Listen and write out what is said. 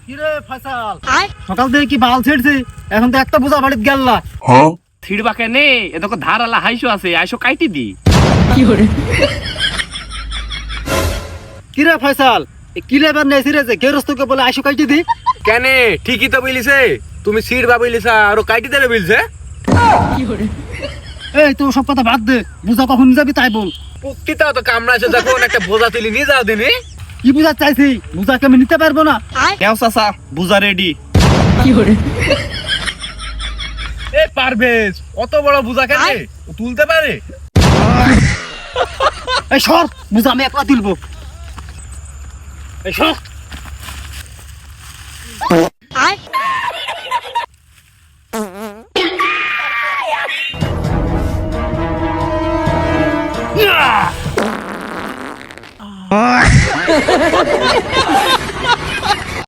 কিরে ফয়সাল সকাল থেকে কি বাল ছেড়ছে এখন তো একটা বোঝা বাড়িতে গেল না। থিড়বা কেনে এ দেখো ধারালা হাইসো আছে আইসো কাইটি দি। কিরে ফয়সাল কি লেবার নেই সিরেছে গেরস্তকে বলে আইসো কাইটি দি। কেনে ঠিকই তো বলিছে তুমি সিট বা বলিছা আর কাইটি দিলে বলছে। এই তো সব কথা বাদ দে, বুঝা কখন যাবি তাই বল। পুক্তিটাও তো কামড়াছে যখন একটা বোঝা তুলি নিয়ে যাও দিনি। কি বুঝা চাইছি, বুঝাকে আমি নিতে পারবো না। কেউ চাচা বুঝা রেডি। এ পারভেজ অত বড় বোঝা কেনে ও তুলতে পারে? এই সর, বুঝা আমি একলা তুলবো। এই সর।